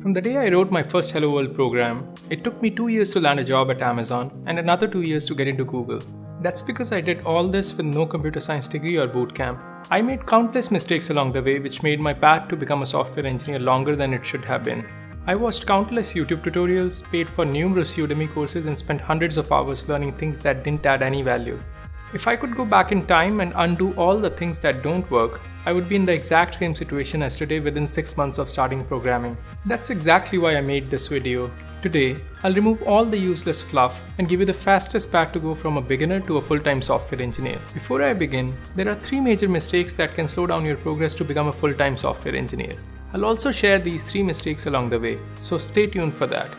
From the day I wrote my first Hello World program, it took me 2 years to land a job at Amazon and another 2 years to get into Google. That's because I did all this with no computer science degree or bootcamp. I made countless mistakes along the way which made my path to become a software engineer longer than it should have been. I watched countless YouTube tutorials, paid for numerous Udemy courses and spent hundreds of hours learning things that didn't add any value. If I could go back in time and undo all the things that don't work, I would be in the exact same situation as today within 6 months of starting programming. That's exactly why I made this video. Today, I'll remove all the useless fluff and give you the fastest path to go from a beginner to a full-time software engineer. Before I begin, there are 3 major mistakes that can slow down your progress to become a full-time software engineer. I'll also share these 3 mistakes along the way, so stay tuned for that.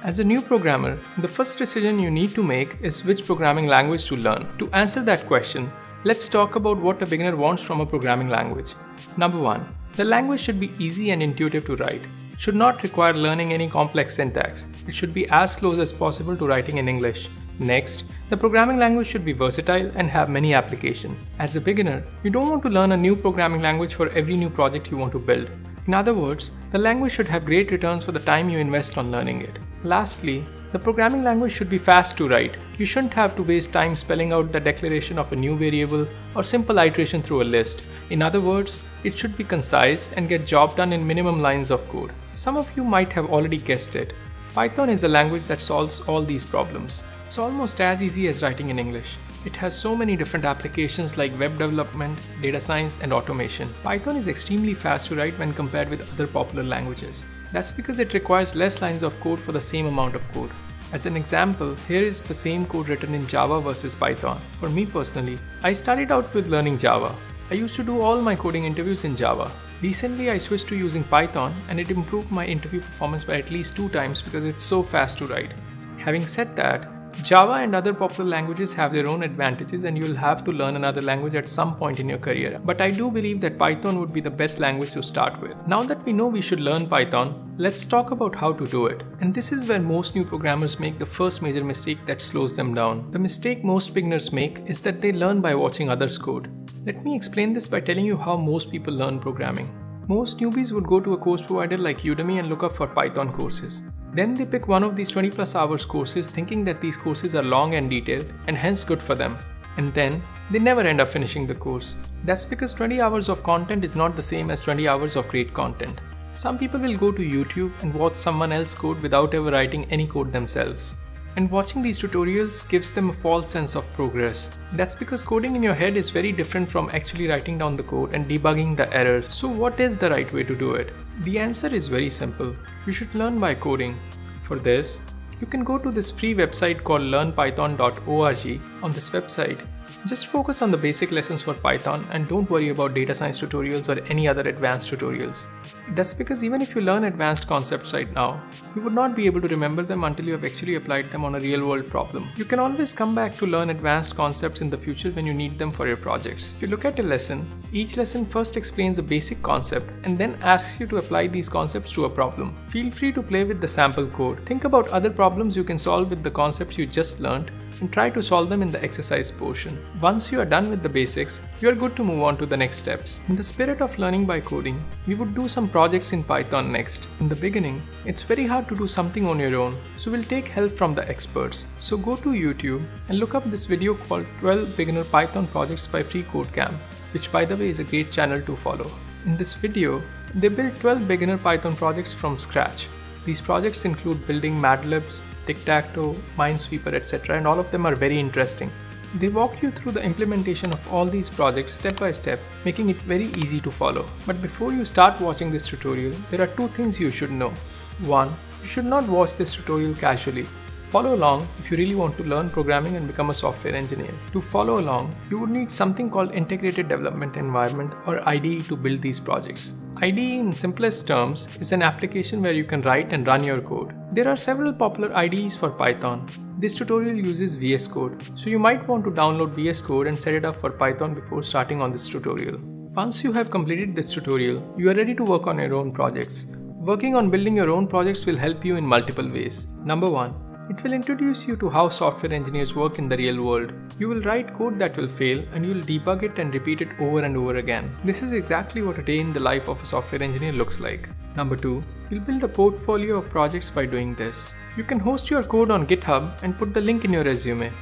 As a new programmer, the first decision you need to make is which programming language to learn. To answer that question, let's talk about what a beginner wants from a programming language. Number 1. The language should be easy and intuitive to write. It should not require learning any complex syntax. It should be as close as possible to writing in English. Next, the programming language should be versatile and have many applications. As a beginner, you don't want to learn a new programming language for every new project you want to build. In other words, the language should have great returns for the time you invest on learning it. Lastly, the programming language should be fast to write. You shouldn't have to waste time spelling out the declaration of a new variable or simple iteration through a list. In other words, it should be concise and get job done in minimum lines of code. Some of you might have already guessed it. Python is a language that solves all these problems. It's almost as easy as writing in English. It has so many different applications like web development, data science, and automation. Python is extremely fast to write when compared with other popular languages. That's because it requires less lines of code for the same amount of code. As an example, here is the same code written in Java versus Python. For me personally, I started out with learning Java. I used to do all my coding interviews in Java. Recently, I switched to using Python and it improved my interview performance by at least 2 times because it's so fast to write. Having said that, Java and other popular languages have their own advantages and you'll have to learn another language at some point in your career. But I do believe that Python would be the best language to start with. Now that we know we should learn Python, let's talk about how to do it. And this is where most new programmers make the first major mistake that slows them down. The mistake most beginners make is that they learn by watching others code. Let me explain this by telling you how most people learn programming. Most newbies would go to a course provider like Udemy and look up for Python courses. Then they pick one of these 20+ hours courses thinking that these courses are long and detailed and hence good for them. And then they never end up finishing the course. That's because 20 hours of content is not the same as 20 hours of great content. Some people will go to YouTube and watch someone else code without ever writing any code themselves. And watching these tutorials gives them a false sense of progress. That's because coding in your head is very different from actually writing down the code and debugging the errors. So what is the right way to do it? The answer is very simple. You should learn by coding. For this, you can go to this free website called learnpython.org. On this website, just focus on the basic lessons for Python and don't worry about data science tutorials or any other advanced tutorials. That's because even if you learn advanced concepts right now, you would not be able to remember them until you have actually applied them on a real-world problem. You can always come back to learn advanced concepts in the future when you need them for your projects. If you look at a lesson, each lesson first explains a basic concept and then asks you to apply these concepts to a problem. Feel free to play with the sample code. Think about other problems you can solve with the concepts you just learned and try to solve them in the exercise portion. Once you are done with the basics, you are good to move on to the next steps. In the spirit of learning by coding, we would do some projects in Python next. In the beginning, it's very hard to do something on your own, so we'll take help from the experts. So go to YouTube and look up this video called 12 Beginner Python Projects by FreeCodeCamp, which by the way is a great channel to follow. In this video, they built 12 beginner Python projects from scratch. These projects include building Mad Libs, Tic-Tac-Toe, Minesweeper, etc. and all of them are very interesting. They walk you through the implementation of all these projects step by step, making it very easy to follow. But before you start watching this tutorial, there are 2 things you should know. 1. You should not watch this tutorial casually. Follow along if you really want to learn programming and become a software engineer. To follow along, you would need something called Integrated Development Environment or IDE to build these projects. IDE in simplest terms is an application where you can write and run your code. There are several popular IDEs for Python. This tutorial uses VS Code, so you might want to download VS Code and set it up for Python before starting on this tutorial. Once you have completed this tutorial, you are ready to work on your own projects. Working on building your own projects will help you in multiple ways. Number 1. Build your own projects It will introduce you to how software engineers work in the real world. You will write code that will fail and you will debug it and repeat it over and over again. This is exactly what a day in the life of a software engineer looks like. Number 2. You'll build a portfolio of projects by doing this. You can host your code on GitHub and put the link in your resume.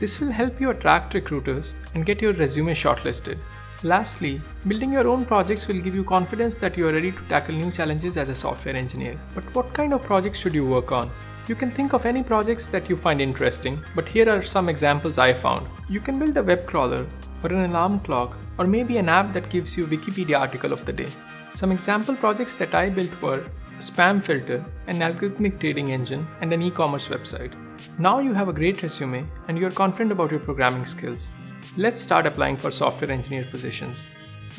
This will help you attract recruiters and get your resume shortlisted. Lastly, building your own projects will give you confidence that you are ready to tackle new challenges as a software engineer. But what kind of projects should you work on? You can think of any projects that you find interesting, but here are some examples I found. You can build a web crawler, or an alarm clock, or maybe an app that gives you a Wikipedia article of the day. Some example projects that I built were a spam filter, an algorithmic trading engine, and an e-commerce website. Now you have a great resume and you are confident about your programming skills. Let's start applying for software engineer positions.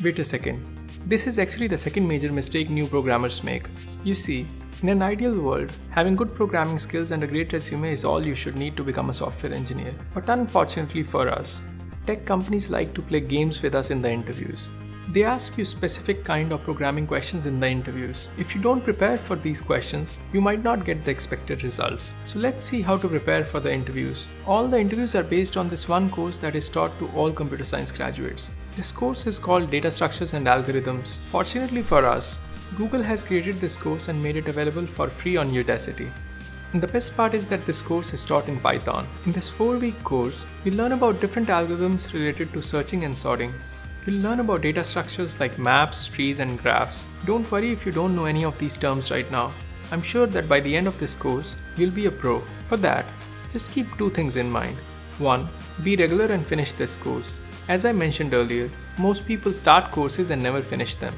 Wait a second. This is actually the second major mistake new programmers make. You see, in an ideal world, having good programming skills and a great resume is all you should need to become a software engineer. But unfortunately for us, tech companies like to play games with us in the interviews. They ask you specific kind of programming questions in the interviews. If you don't prepare for these questions, you might not get the expected results. So let's see how to prepare for the interviews. All the interviews are based on this one course that is taught to all computer science graduates. This course is called Data Structures and Algorithms. Fortunately for us, Google has created this course and made it available for free on Udacity. And the best part is that this course is taught in Python. In this 4-week course, you'll learn about different algorithms related to searching and sorting. You'll learn about data structures like maps, trees, and graphs. Don't worry if you don't know any of these terms right now. I'm sure that by the end of this course, you'll be a pro. For that, just keep 2 things in mind. 1. Be regular and finish this course. As I mentioned earlier, most people start courses and never finish them.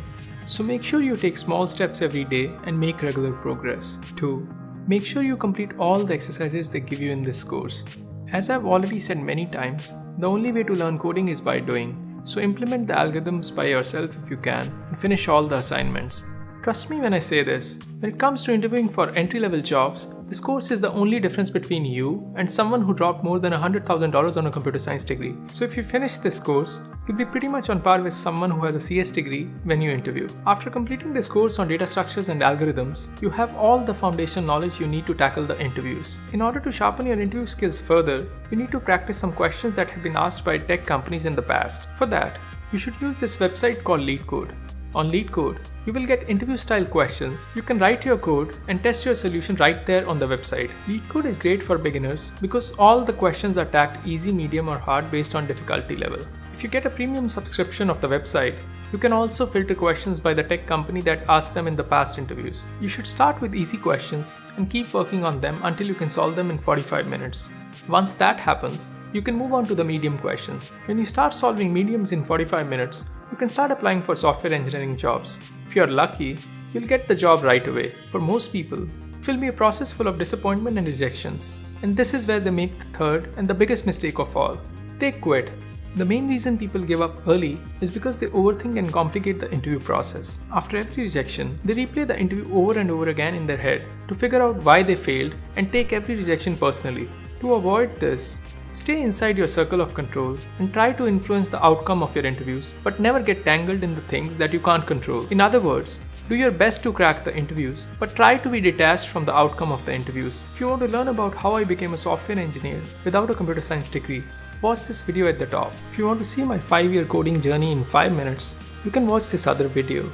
So make sure you take small steps every day and make regular progress. 2. Make sure you complete all the exercises they give you in this course. As I've already said many times, the only way to learn coding is by doing. So implement the algorithms by yourself if you can and finish all the assignments. Trust me when I say this, when it comes to interviewing for entry-level jobs, this course is the only difference between you and someone who dropped more than $100,000 on a computer science degree. So if you finish this course, you'll be pretty much on par with someone who has a CS degree when you interview. After completing this course on data structures and algorithms, you have all the foundation knowledge you need to tackle the interviews. In order to sharpen your interview skills further, you need to practice some questions that have been asked by tech companies in the past. For that, you should use this website called LeetCode. On LeetCode, you will get interview-style questions. You can write your code and test your solution right there on the website. LeetCode is great for beginners because all the questions are tagged easy, medium, or hard based on difficulty level. If you get a premium subscription of the website, you can also filter questions by the tech company that asked them in the past interviews. You should start with easy questions and keep working on them until you can solve them in 45 minutes. Once that happens, you can move on to the medium questions. When you start solving mediums in 45 minutes, you can start applying for software engineering jobs. If you are lucky, you'll get the job right away. For most people, it will be a process full of disappointment and rejections. And this is where they make the third and the biggest mistake of all. They quit. The main reason people give up early is because they overthink and complicate the interview process. After every rejection, they replay the interview over and over again in their head to figure out why they failed and take every rejection personally. To avoid this, stay inside your circle of control and try to influence the outcome of your interviews, but never get tangled in the things that you can't control. In other words, do your best to crack the interviews, but try to be detached from the outcome of the interviews. If you want to learn about how I became a software engineer without a computer science degree, watch this video at the top. If you want to see my 5-year coding journey in 5 minutes, you can watch this other video.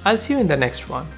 I'll see you in the next one.